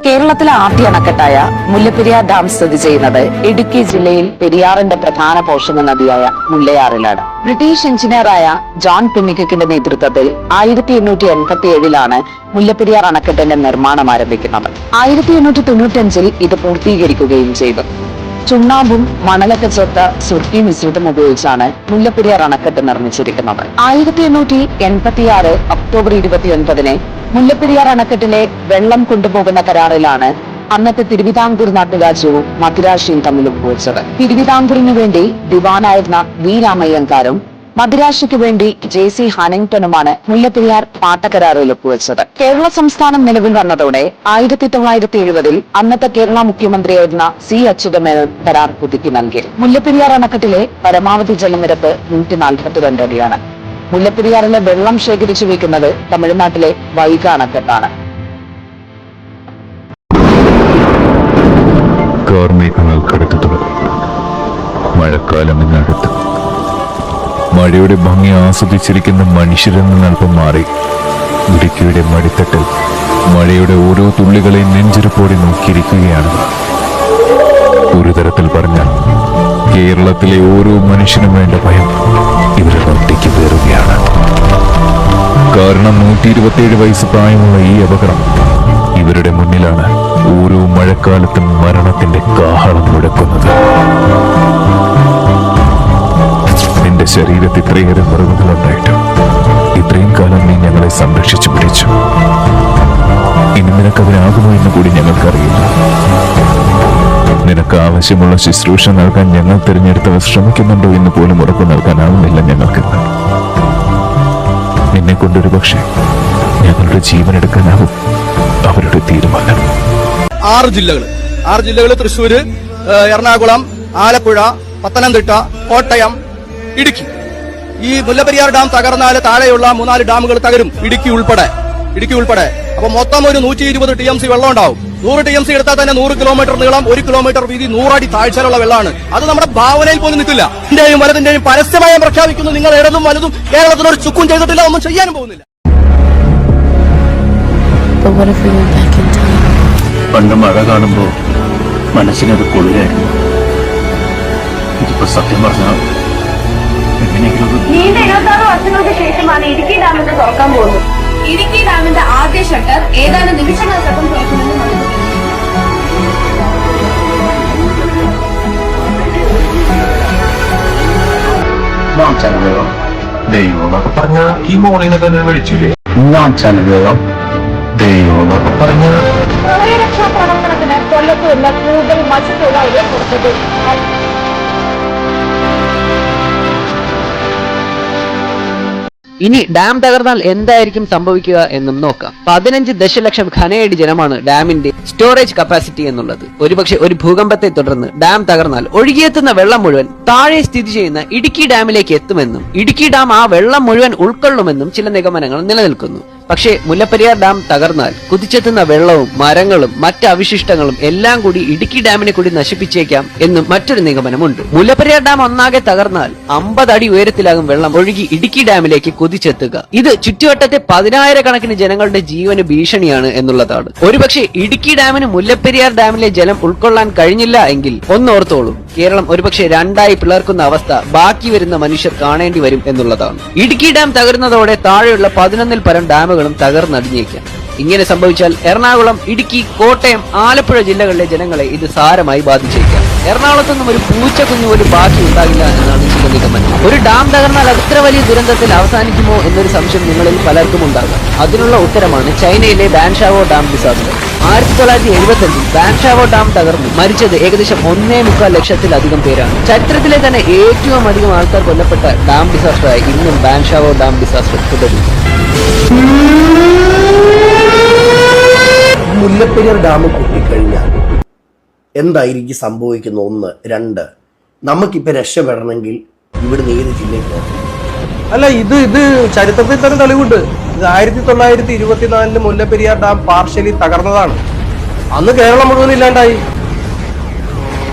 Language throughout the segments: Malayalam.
കേരളത്തിലെ ആദ്യ അണക്കെട്ടായ മുല്ലപ്പെരിയാർ ഡാം സ്ഥിതി ചെയ്യുന്നത് ഇടുക്കി ജില്ലയിൽ പെരിയാറിന്റെ പ്രധാന പോഷക നദിയായ മുല്ലയാറിലാണ്. ബ്രിട്ടീഷ് എഞ്ചിനീയറായ ജോൺ പിമിക്കക്കിന്റെ നേതൃത്വത്തിൽ 1887 മുല്ലപ്പെരിയാർ അണക്കെട്ടിന്റെ നിർമ്മാണം ആരംഭിക്കുന്നത്. 1895 ഇത് പൂർത്തീകരിക്കുകയും ചെയ്തു. ചുണ്ണാമ്പും മണലൊക്കെ ചേർത്ത സുർക്കി മിശ്രിതം ഉപയോഗിച്ചാണ് മുല്ലപ്പെരിയാർ അണക്കെട്ട് നിർമ്മിച്ചിരിക്കുന്നത്. 1886 ഒക്ടോബർ 29 മുല്ലപ്പെരിയാർ അണക്കെട്ടിലെ വെള്ളം കൊണ്ടുപോകുന്ന കരാറിലാണ് അന്നത്തെ തിരുവിതാംകൂർ നാട്ടുരാജ്യവും മദിരാശിയും തമ്മിൽ ഒപ്പുവെച്ചത്. തിരുവിതാംകൂറിനു വേണ്ടി ദിവാനായിരുന്ന വി രാമയ്യങ്കാരും മദിരാശിക്ക് വേണ്ടി JC ഹാനിങ്ടണുമാണ് മുല്ലപ്പെരിയാർ പാട്ടക്കരാറിൽ ഒപ്പുവെച്ചത്. കേരള സംസ്ഥാനം നിലവിൽ വന്നതോടെ 1970 അന്നത്തെ കേരള മുഖ്യമന്ത്രിയായിരുന്ന C അച്യുതമേനോൻ കരാർ പുതുക്കി നൽകി. മുല്ലപ്പെരിയാർ അണക്കെട്ടിലെ പരമാവധി ജലനിരപ്പ് 142 അടിയാണ്. മുല്ലപ്പെരിയാറിലെ വെള്ളം ശേഖരിച്ചു വയ്ക്കുന്നത് തമിഴ്നാട്ടിലെ വൈഗ അണക്കെട്ടാണ്. മഴക്കാലം ഇന്നടുത്ത് മഴയുടെ ഭംഗി ആസ്വദിച്ചിരിക്കുന്ന മനുഷ്യരിൽ നിന്നൽപ്പം മാറി ഇടുക്കിയുടെ മടിത്തട്ടിൽ മഴയുടെ ഓരോ തുള്ളികളെയും നെഞ്ചിരിപ്പോടെ നോക്കിയിരിക്കുകയാണ്. ഒരു തരത്തിൽ പറഞ്ഞാൽ കേരളത്തിലെ ഓരോ മനുഷ്യനും വേണ്ട ഭയം ഇവരുടെ ഒറ്റയ്ക്ക് പേറുകയാണ്. കാരണം 127 വയസ്സ് പ്രായമുള്ള ഈ അപകടം ഇവരുടെ മുന്നിലാണ് ഓരോ മഴക്കാലത്തും മരണത്തിന്റെ കാഹളം മുഴക്കുന്നത്. നിന്റെ ശരീരത്തിൽ ഇത്രയേറെ മുറിവുകളുണ്ടായിട്ടും ഇത്രയും കാലം നീ ഞങ്ങളെ സംരക്ഷിച്ചു പിടിച്ചു. ഇനി നിനക്കതിനാകുമോ എന്ന് കൂടി ഞങ്ങൾക്കറിയില്ല. നിനക്ക് ആവശ്യമുള്ള ശുശ്രൂഷ നൽകാൻ ഞങ്ങൾ തിരഞ്ഞെടുത്തവർ ശ്രമിക്കുന്നുണ്ടോ എന്ന് പോലും ഉറപ്പു നൽകാനാവുന്നില്ല ഞങ്ങൾക്കിന്ന്. നിന്നെ കൊണ്ടൊരു പക്ഷേ ഞങ്ങളുടെ ജീവൻ എടുക്കാനാവും അവരുടെ തീരുമാനം. 6 ജില്ലകൾ തൃശ്ശൂര്, എറണാകുളം, ആലപ്പുഴ, പത്തനംതിട്ട, കോട്ടയം, ഇടുക്കി. ഈ മുല്ലപ്പെരിയാർ ഡാം തകർന്നാൽ താഴെയുള്ള 3-4 ഡാമുകൾ തകരും, ഇടുക്കി ഉൾപ്പെടെ. അപ്പൊ മൊത്തം ഒരു 120 TMC വെള്ളം ഉണ്ടാവും. 100 TMC എടുത്താൽ തന്നെ 100 കിലോമീറ്റർ നീളം, 1 കിലോമീറ്റർ വീതി, 100 അടി താഴ്ചയിലുള്ള വെള്ളമാണ്. അത് നമ്മുടെ ഭാവനയിൽ പോലും നിൽക്കില്ല. ഇന്ത്യയും വലതിന്റെയും പരസ്യമായി പ്രഖ്യാപിക്കുന്നു, നിങ്ങൾ ഇടതും വലതും കേരളത്തിൽ ഒരു ചുക്കും ചെയ്തിട്ടില്ല, ഒന്നും ചെയ്യാനും പോകുന്നില്ല. പണ്ട് മഴ കാണുമ്പോ മനസ്സിനത് കുളിരായിരുന്നു. ഇതിപ്പോ സത്യം പറഞ്ഞാൽ നീണ്ട 26 വർഷങ്ങൾക്ക് ശേഷമാണ് ഇടുക്കി ഡാമിന് തുറക്കാൻ പോകുന്നത്. ഇടുക്കി ഡാമിന്റെ ആദ്യ ഷട്ടർ ഏതാനും നിമിഷങ്ങൾക്കകം തുറക്കുമെന്ന് ദൈവം എന്നൊക്കെ പറഞ്ഞ ഈ മോളിനെ തന്നെ വിളിച്ചില്ലേ? ദൈവം എന്നൊക്കെ പറഞ്ഞ പ്രളയരക്ഷാ പ്രവർത്തനത്തിന് കൊല്ലത്തുള്ള കൂടുതൽ മത്സ്യത്തൊഴിലാളികളെ പുറപ്പെട്ടു. ഇനി ഡാം തകർന്നാൽ എന്തായിരിക്കും സംഭവിക്കുക എന്നും നോക്കാം. 15 ദശലക്ഷം ഘനയടി ജലമാണ് ഡാമിന്റെ സ്റ്റോറേജ് കപ്പാസിറ്റി എന്നുള്ളത്. ഒരുപക്ഷെ ഒരു ഭൂകമ്പത്തെ തുടർന്ന് ഡാം തകർന്നാൽ ഒഴുകിയെത്തുന്ന വെള്ളം മുഴുവൻ താഴെ സ്ഥിതി ചെയ്യുന്ന ഇടുക്കി ഡാമിലേക്ക് എത്തുമെന്നും ഇടുക്കി ഡാം ആ വെള്ളം മുഴുവൻ ഉൾക്കൊള്ളുമെന്നും ചില നിഗമനങ്ങൾ നിലനിൽക്കുന്നു. പക്ഷേ മുല്ലപ്പെരിയാർ ഡാം തകർന്നാൽ കുതിച്ചെത്തുന്ന വെള്ളവും മരങ്ങളും മറ്റ് അവശിഷ്ടങ്ങളും എല്ലാം കൂടി ഇടുക്കി ഡാമിനെ കൂടി നശിപ്പിച്ചേക്കാം എന്നും മറ്റൊരു നിഗമനമുണ്ട്. മുല്ലപ്പെരിയാർ ഡാം ഒന്നാകെ തകർന്നാൽ 50 അടി ഉയരത്തിലാകും വെള്ളം ഒഴുകി ഇടുക്കി ഡാമിലേക്ക് കുതിച്ചെത്തുക. ഇത് ചുറ്റുവട്ടത്തെ 10,000 കണക്കിന് ജനങ്ങളുടെ ജീവന് ഭീഷണിയാണ് എന്നുള്ളതാണ്. ഒരുപക്ഷെ ഇടുക്കി ഡാമിന് മുല്ലപ്പെരിയാർ ഡാമിലെ ജലം ഉൾക്കൊള്ളാൻ കഴിഞ്ഞില്ല എങ്കിൽ ഒന്നോർത്തോളൂ, കേരളം ഒരുപക്ഷെ 2ആയി പിളർക്കുന്ന അവസ്ഥ ബാക്കി വരുന്ന മനുഷ്യർ കാണേണ്ടി വരും എന്നുള്ളതാണ്. ഇടുക്കി ഡാം തകരുന്നതോടെ താഴെയുള്ള 11-ൽ പരം ഡാമുകളും തകർന്നടിഞ്ഞേക്കാം. ഇങ്ങനെ സംഭവിച്ചാൽ എറണാകുളം, ഇടുക്കി, കോട്ടയം, ആലപ്പുഴ ജില്ലകളിലെ ജനങ്ങളെ ഇത് സാരമായി ബാധിച്ചേക്കാം. എറണാകുളത്തൊന്നും ഒരു പൂച്ചക്കുഞ്ഞു പോലും ബാക്കി ഉണ്ടാകില്ല എന്നാണ് ചില നിഗമനം. ഒരു ഡാം തകർന്നാൽ അത്ര വലിയ ദുരന്തത്തിൽ അവസാനിക്കുമോ എന്നൊരു സംശയം നിങ്ങളിൽ പലർക്കും ഉണ്ടാകാം. അതിനുള്ള ഉത്തരമാണ് ചൈനയിലെ ബാൻഷാവോ ഡാം ഡിസാസ്റ്റർ. 1975 ബാൻഷാവോ ഡാം തകർന്നു മരിച്ചത് ഏകദേശം 1.25 ലക്ഷത്തിലധികം പേരാണ്. ചരിത്രത്തിലെ തന്നെ ഏറ്റവും അധികം ആൾക്കാർ കൊല്ലപ്പെട്ട ഡാം ഡിസാസ്റ്ററായി ഇന്നും ബാൻഷാവോ ഡാം ഡിസാസ്റ്റർ തുടരുന്നു. മുല്ലപ്പെരിയാർ ഡാം പൊട്ടിക്കഴിഞ്ഞാൽ എന്തായിരിക്കും സംഭവിക്കുന്ന? 1, 2 നമുക്കിപ്പോ രക്ഷപ്പെടണമെങ്കിൽ ഇവിടുന്ന് ഏത് ജില്ലയിൽ പോകണം? അല്ല, ഇത് ചരിത്രത്തിൽ തന്നെ തെളിവുണ്ട്. ഇത് 1924 മുല്ലപ്പെരിയാർ ഡാം പാർഷ്യലി തകർന്നതാണ്. അന്ന് കേരളം മുഴുവൻ ഇല്ലാണ്ടായി.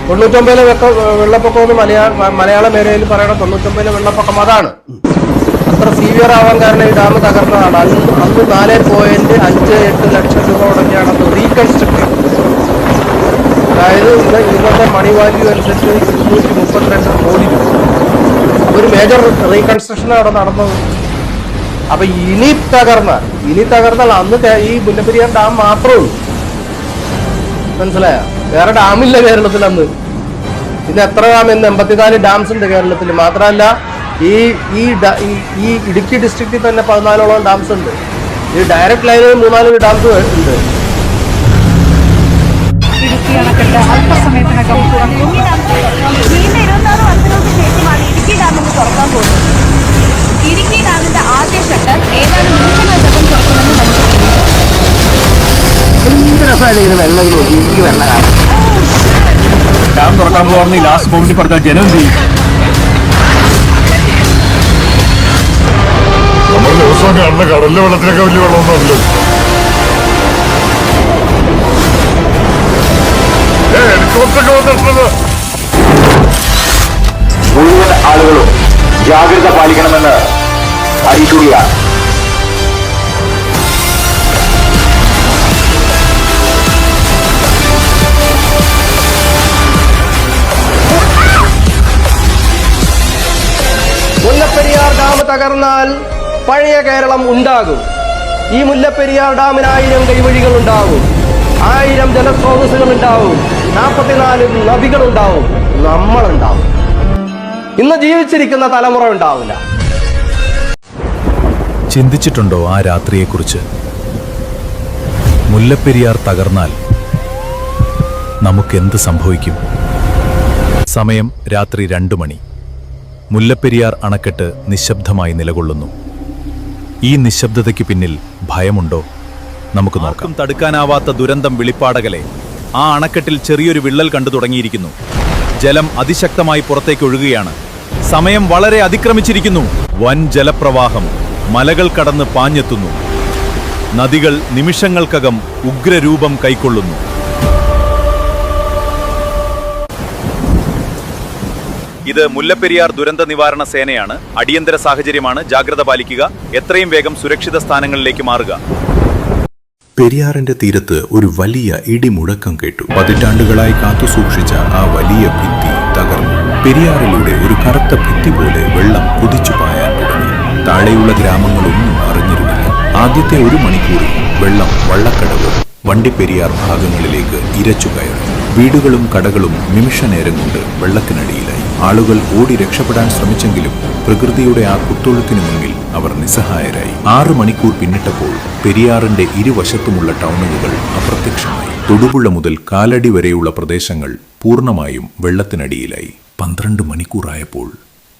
99 വെള്ളപ്പൊക്കം എന്ന് മലയാള മേഖലയിൽ പറയണം. 99 വെള്ളപ്പൊക്കം അതാണ്. അത്ര സീവിയർ ആവാൻ കാരണം ഈ ഡാം തകർന്നതാണ്. അന്ന് 4.58 ലക്ഷം രൂപ ഉടനെയാണ് റീകൺസ്ട്രക്ട് ചെയ്തത്. അതായത് ഇന്നത്തെ മണി വാല്യൂ അനുസരിച്ച് 232 കോടി രൂപ. ഒരു മേജർ റീകൺസ്ട്രക്ഷൻ അവിടെ നടന്നത്. അപ്പൊ ഇനി തകർന്നാൽ അന്ന് ഈ മുല്ലപ്പെരിയാർ ഡാം മാത്രമേ ഉള്ളൂ. മനസ്സിലായ? വേറെ ഡാമില്ല കേരളത്തിൽ അന്ന്. ഇന്ന് എത്ര ഡാം? ഇന്ന് 84 ഡാംസ് ഉണ്ട് കേരളത്തിൽ. മാത്രമല്ല ഈ ഇടുക്കി ഡിസ്ട്രിക്റ്റിൽ തന്നെ 14ഓളം ഡാംസ് ഉണ്ട്. ഈ ഡയറക്റ്റ് ലൈനിൽ 3-4 ഡാംസ് ഉണ്ട്. ഇടുക്കി അണക്കെട്ട് അല്പസമയത്തിനകം തുറക്കും. നീണ്ട 26 വർഷങ്ങൾക്ക് ശേഷമാണ് ഇടുക്കി ഡാം ഒന്ന് തുറക്കാൻ പോകുന്നത്. ഇടുക്കി ഡാമിന്റെ ആദ്യ ഷട്ടർ ഏതാനും നിമിഷങ്ങൾക്കകം തുറക്കുമെന്ന് ഡാം തുറക്കാൻ പോകുന്ന ഈ ലാസ്റ്റ് മൊമെന്റിൽ പറഞ്ഞാൽ ജനം ചെയ്യും. നമ്മൾ ദിവസവും കാണുന്ന കടലിലെ വെള്ളത്തിനൊക്കെ വലിയ വെള്ളമൊന്നുമല്ലോ. മുഴുവൻ ആളുകളും ജാഗ്രത പാലിക്കണമെന്ന് അറിയിക്കുകയാണ്. മുല്ലപ്പെരിയാർ ഡാം തകർന്നാൽ പഴയ കേരളം ഉണ്ടാകും. ഈ മുല്ലപ്പെരിയാർ ഡാമിന് 1000 കൈവഴികൾ ഉണ്ടാവും, 1000 ജലസ്രോതസ്സുകൾ ഉണ്ടാവും, 44 നദികൾ ഉണ്ടാവും, നമ്മളുണ്ടാവും. ഇന്ന് ജീവിച്ചിരിക്കുന്ന തലമുറ ഉണ്ടാവില്ല. ചിന്തിച്ചിട്ടുണ്ടോ ആ രാത്രിയെക്കുറിച്ച്? മുല്ലപ്പെരിയാർ തകർന്നാൽ നമുക്കെന്ത് സംഭവിക്കും? സമയം രാത്രി 2 മണി. മുല്ലപ്പെരിയാർ അണക്കെട്ട് നിശബ്ദമായി നിലകൊള്ളുന്നു. ഈ നിശബ്ദതയ്ക്ക് പിന്നിൽ ഭയമുണ്ടോ? നമുക്ക് നോക്കാം. തടുക്കാനാവാത്ത ദുരന്തം വിളിപ്പാടകലെ. ആ അണക്കെട്ടിൽ ചെറിയൊരു വിള്ളൽ കണ്ടു തുടങ്ങിയിരിക്കുന്നു. ജലം അതിശക്തമായി പുറത്തേക്ക് ഒഴുകുകയാണ്. സമയം വളരെ അതിക്രമിച്ചിരിക്കുന്നു. വൻ ജലപ്രവാഹം മലകൾ കടന്ന് പാഞ്ഞെത്തുന്നു. നദികൾ നിമിഷങ്ങൾക്കകം ഉഗ്രരൂപം കൈക്കൊള്ളുന്നു. ഇത് മുല്ലപ്പെരിയാർ ദുരന്ത നിവാരണ സേനയാണ്. അടിയന്തര സാഹചര്യമാണ്. ജാഗ്രത പാലിക്കുക. എത്രയും വേഗം സുരക്ഷിത സ്ഥാനങ്ങളിലേക്ക് മാറുക. പെരിയാറിന്റെ തീരത്ത് ഒരു വലിയ ഇടിമുഴക്കം കേട്ടു. പതിറ്റാണ്ടുകളായി കാത്തുസൂക്ഷിച്ച ആ വലിയ ഭിത്തി തകർന്നു. പെരിയാറിലൂടെ ഒരു കറുത്ത ഭിത്തി പോലെ വെള്ളം കുതിച്ചു പായാൻ തുടങ്ങി. താഴെയുള്ള ഗ്രാമങ്ങളൊന്നും അറിഞ്ഞിരുന്നില്ല. ആദ്യത്തെ 1 മണിക്കൂറിൽ വെള്ളം വള്ളക്കടവ്, വണ്ടിപ്പെരിയാർ ഭാഗങ്ങളിലേക്ക് ഇരച്ചു കയറി. വീടുകളും കടകളും നിമിഷനേരം കൊണ്ട് വെള്ളത്തിനടിയിലായി. ആളുകൾ ഓടി രക്ഷപ്പെടാൻ ശ്രമിച്ചെങ്കിലും പ്രകൃതിയുടെ ആ കുത്തൊഴുക്കിനു മുന്നിൽ അവർ നിസ്സഹായരായി. 6 മണിക്കൂർ പിന്നിട്ടപ്പോൾ പെരിയാറിന്റെ ഇരുവശത്തുമുള്ള ടൗണുകൾ അപ്രത്യക്ഷമായി. തൊടുപുഴ മുതൽ കാലടി വരെയുള്ള പ്രദേശങ്ങൾ പൂർണ്ണമായും വെള്ളത്തിനടിയിലായി. 12 മണിക്കൂറായപ്പോൾ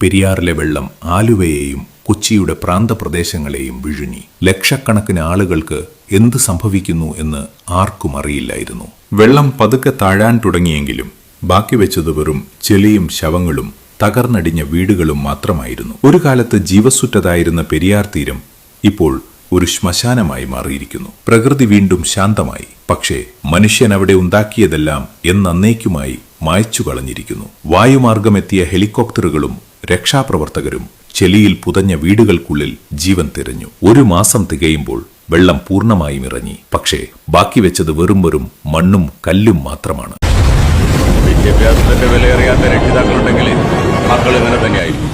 പെരിയാറിലെ വെള്ളം ആലുവയെയും കൊച്ചിയുടെ പ്രാന്തപ്രദേശങ്ങളെയും വിഴുങ്ങി. ലക്ഷക്കണക്കിന് ആളുകൾക്ക് എന്ത് സംഭവിക്കുന്നു എന്ന് ആർക്കും അറിയില്ലായിരുന്നു. വെള്ളം പതുക്കെ താഴാൻ തുടങ്ങിയെങ്കിലും ബാക്കി വെച്ചത് വെറും ചെളിയും ശവങ്ങളും തകർന്നടിഞ്ഞ വീടുകളും മാത്രമായിരുന്നു. ഒരു കാലത്ത് ജീവസുറ്റതായിരുന്ന പെരിയാർ തീരം ഇപ്പോൾ ഒരു ശ്മശാനമായി മാറിയിരിക്കുന്നു. പ്രകൃതി വീണ്ടും ശാന്തമായി. പക്ഷേ മനുഷ്യൻ അവിടെ ഉണ്ടാക്കിയതെല്ലാം എന്നേക്കുമായി മായ്ച്ചു കളഞ്ഞിരിക്കുന്നു. വായുമാർഗമെത്തിയ ഹെലികോപ്റ്ററുകളും രക്ഷാപ്രവർത്തകരും ചെളിയിൽ പുതഞ്ഞ വീടുകൾക്കുള്ളിൽ ജീവൻ തിരഞ്ഞു. 1 മാസം തികയുമ്പോൾ വെള്ളം പൂർണ്ണമായും ഇറങ്ങി. പക്ഷേ ബാക്കി വെച്ചത് വെറും മണ്ണും കല്ലും മാത്രമാണ്. വിദ്യാഭ്യാസത്തിന്റെ വില അറിയാത്ത രക്ഷിതാക്കളുണ്ടെങ്കിൽ മക്കൾ ഇങ്ങനെ തന്നെയായിരിക്കും.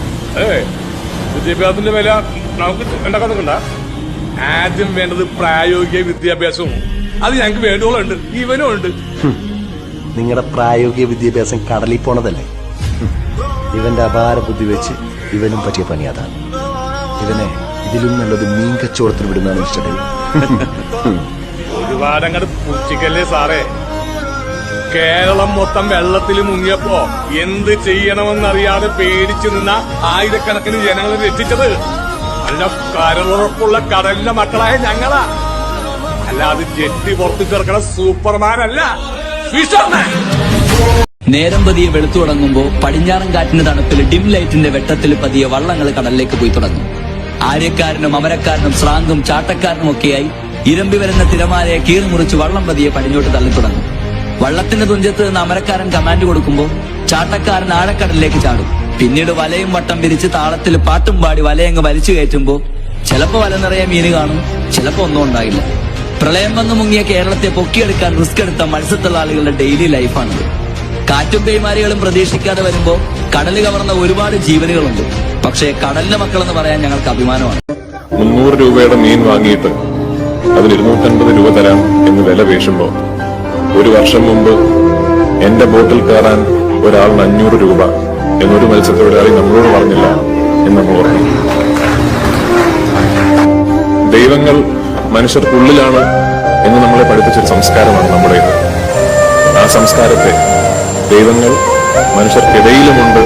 വിദ്യാഭ്യാസത്തിന്റെ വില നമുക്ക് ഉണ്ടാക്കാറുണ്ട. ആദ്യം വേണ്ടത് പ്രായോഗിക വിദ്യാഭ്യാസവും. അത് ഞങ്ങൾക്ക് വേണ്ടുകളുണ്ട്, ഇവനും ഉണ്ട്. നിങ്ങളുടെ പ്രായോഗിക വിദ്യാഭ്യാസം കടലിൽ പോണതല്ലേ? ഇവന്റെ അപാര ബുദ്ധി വെച്ച് ഇവനും പറ്റിയ പണി അതാണ്. ഇവനെ ഇതിലും നല്ലത് മീൻ കച്ചവടത്തിന് വിടുന്നതാണ് ഇഷ്ടം. ഒരുപാടങ്ങട് പുച്ഛിക്കല്ലേ സാറേ. കേരളം മൊത്തം വെള്ളത്തിൽ മുങ്ങിയപ്പോ എന്ത് ചെയ്യണമെന്നറിയാതെ പേടിച്ചു നിന്ന ആയിരക്കണക്കിന് ജനങ്ങളെ രക്ഷിച്ചത് നല്ല കരളുറപ്പുള്ള കടലിന്റെ മക്കളായ ഞങ്ങളാ. അല്ലാതെ ജെട്ടി പുറത്തു ചേർക്കണ സൂപ്പർമാനല്ല, ഫിഷർമാൻ. നേരം പതിയെ വെളുത്തു തുടങ്ങുമ്പോ പടിഞ്ഞാറൻ കാറ്റിന്റെ തണുപ്പിൽ ഡിം ലൈറ്റിന്റെ വെട്ടത്തിൽ പതിയെ വള്ളങ്ങൾ കടലിലേക്ക് പോയി തുടങ്ങും. ആര്യക്കാരനും അമരക്കാരനും സ്രാങ്കും ചാട്ടക്കാരനും ഒക്കെയായി ഇരമ്പി വരുന്ന തിരമാലയെ കീറിമുറിച്ച് വള്ളം പതിയെ പടിഞ്ഞോട്ട് തള്ളി തുടങ്ങും. വള്ളത്തിന്റെ തുഞ്ചത്ത് നിന്ന് അമരക്കാരൻ കമാൻഡ് കൊടുക്കുമ്പോൾ ചാട്ടക്കാരൻ ആഴക്കടലിലേക്ക് ചാടും. പിന്നീട് വലയും വട്ടം വിരിച്ച് താളത്തിൽ പാട്ടും പാടി വലയങ്ങ് വലിച്ചു കയറ്റുമ്പോ ചിലപ്പോ വല നിറയെ മീന് കാണും, ചിലപ്പോ ഒന്നും ഉണ്ടായില്ല. പ്രളയം വന്ന് മുങ്ങിയ കേരളത്തെ പൊക്കിയെടുക്കാൻ റിസ്ക് എടുത്ത മത്സ്യത്തൊഴിലാളികളുടെ ഡെയിലി ലൈഫാണിത്. കാറ്റും പേമാരികളും പ്രതീക്ഷിക്കാതെ വരുമ്പോ കടല് കവർന്ന ഒരുപാട് ജീവനുകളുണ്ട്. പക്ഷേ കടലിന്റെ മക്കളെന്ന് പറയാൻ ഞങ്ങൾക്ക് അഭിമാനമാണ്. 300 രൂപയുടെ മീൻ വാങ്ങിയിട്ട് അതിന് 250 രൂപ തരാം എന്ന് വില വീശുമ്പോ, ഒരു വർഷം മുമ്പ് എന്റെ ബോട്ടിൽ കയറാൻ ഒരാളിന് 500 രൂപ എന്നൊരു മത്സ്യത്തൊഴിലാളി നമ്മളോട് പറഞ്ഞില്ല എന്ന് നമ്മൾ ഓർക്കണം. ദൈവങ്ങൾ മനുഷ്യർക്കുള്ളിലാണ് എന്ന് നമ്മളെ പഠിപ്പിച്ചൊരു സംസ്കാരമാണ് നമ്മുടേത്. ആ സംസ്കാരത്തെ ദൈവങ്ങൾ മനുഷ്യർക്കിടയിലുമുണ്ട്.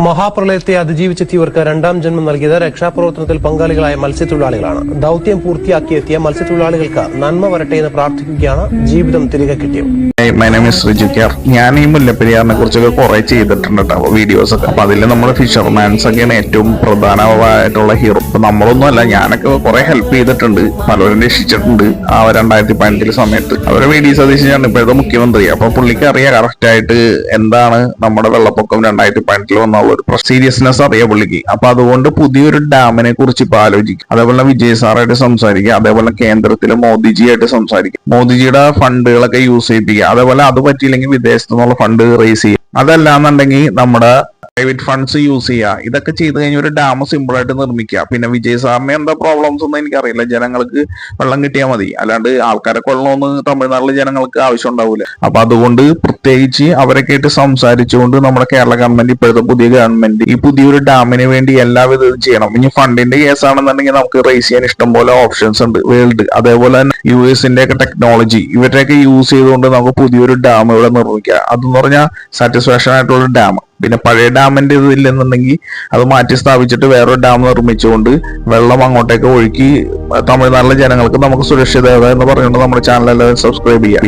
മഹാപ്രളയത്തെ അതിജീവിച്ചെത്തിയവർക്ക് രണ്ടാം ജന്മം നൽകിയത് രക്ഷാപ്രവർത്തനത്തിൽ പങ്കാളികളായ മത്സ്യത്തൊഴിലാളികളാണ്. ദൌത്യം പൂർത്തിയാക്കിയെത്തിയ മത്സ്യത്തൊഴിലാളികൾക്ക് നന്മ വരട്ടെ എന്ന് പ്രാർത്ഥിക്കുകയാണ് ജീവിതം തിരികെ കിട്ടിയത്. My name is Riju care. ഞാൻ ഈ മുല്ലപ്പെരിയാറിനെ കുറിച്ചൊക്കെ കുറെ ചെയ്തിട്ടുണ്ട് കേട്ടോ, വീഡിയോസ് ഒക്കെ. അപ്പൊ അതിൽ നമ്മുടെ ഫിഷർമാൻസ് ഒക്കെയാണ് ഏറ്റവും പ്രധാനമായിട്ടുള്ള ഹീറോ. അപ്പൊ നമ്മളൊന്നും അല്ല, ഞാനൊക്കെ കുറെ ഹെൽപ്പ് ചെയ്തിട്ടുണ്ട്, പലരും രക്ഷിച്ചിട്ടുണ്ട്. ആ 2015 സമയത്ത് അവരെ വീഡിയോസ് സതീശനാണ് ഇപ്പോഴത്തെ മുഖ്യമന്ത്രി. അപ്പൊ പുള്ളിക്ക് അറിയാം കറക്റ്റ് ആയിട്ട് എന്താണ് നമ്മുടെ വെള്ളപ്പൊക്കം 2015 വന്നുള്ള ഒരു സീരിയസ്നെസ് അറിയാം പുള്ളിക്ക്. അപ്പൊ അതുകൊണ്ട് പുതിയൊരു ഡാമിനെ കുറിച്ച് ഇപ്പൊ ആലോചിക്കും. അതേപോലെ വിജയ് സാറായിട്ട് സംസാരിക്കുക, അതേപോലെ കേന്ദ്രത്തില് മോദിജിയായിട്ട് സംസാരിക്കുക, മോദിജിയുടെ ഫണ്ടുകളൊക്കെ യൂസ് ചെയ്യിപ്പിക്കുക. അതേപോലെ അത് പറ്റിയില്ലെങ്കിൽ വിദേശത്തു നിന്നുള്ള ഫണ്ട് റേസ് ചെയ്യുക. അതല്ലാന്നുണ്ടെങ്കിൽ നമ്മുടെ പ്രൈവറ്റ് ഫണ്ട്സ് യൂസ് ചെയ്യുക. ഇതൊക്കെ ചെയ്ത് കഴിഞ്ഞാൽ ഒരു ഡാം സിമ്പിൾ ആയിട്ട് നിർമ്മിക്കുക. പിന്നെ വിജയ് സാറിന് എന്താ പ്രോബ്ലംസ് ഒന്നും എനിക്കറിയില്ല. ജനങ്ങൾക്ക് വെള്ളം കിട്ടിയാൽ മതി, അല്ലാണ്ട് ആൾക്കാരെ കൊള്ളണമെന്ന് തമിഴ്നാട്ടിലെ ജനങ്ങൾക്ക് ആവശ്യം ഉണ്ടാവില്ല. അപ്പൊ അതുകൊണ്ട് പ്രത്യേകിച്ച് അവരൊക്കെ ആയിട്ട് സംസാരിച്ചുകൊണ്ട് നമ്മുടെ കേരള ഗവൺമെന്റ്, ഇപ്പോഴത്തെ പുതിയ ഗവൺമെന്റ് ഈ പുതിയൊരു ഡാമിന് വേണ്ടി എല്ലാവിധ ഇതും ചെയ്യണം. ഇനി ഫണ്ടിന്റെ കേസാണെന്നുണ്ടെങ്കിൽ നമുക്ക് റേസ് ചെയ്യാൻ ഇഷ്ടംപോലെ ഓപ്ഷൻസ് ഉണ്ട് വേൾഡ്. അതേപോലെ തന്നെ US-ന്റെ ഒക്കെ ടെക്നോളജി ഇവരെയൊക്കെ യൂസ് ചെയ്തുകൊണ്ട് നമുക്ക് പുതിയൊരു ഡാം ഇവിടെ നിർമ്മിക്കുക. അതെന്ന് പറഞ്ഞാൽ സാറ്റിസ്ഫാക്ഷൻ ആയിട്ടുള്ള ഡാം. പിന്നെ പഴയ ഡാമിന്റെ ഇതില്ലെന്നുണ്ടെങ്കിൽ അത് മാറ്റി സ്ഥാപിച്ചിട്ട് വേറൊരു ഡാം നിർമ്മിച്ചുകൊണ്ട് വെള്ളം അങ്ങോട്ടേക്ക് ഒഴുക്കി തമിഴ്നാട്ടിലെ ജനങ്ങൾക്ക് നമുക്ക് സുരക്ഷിതത എന്ന് പറഞ്ഞുകൊണ്ട് നമ്മുടെ ചാനൽ എല്ലാവരും സബ്സ്ക്രൈബ് ചെയ്യാം.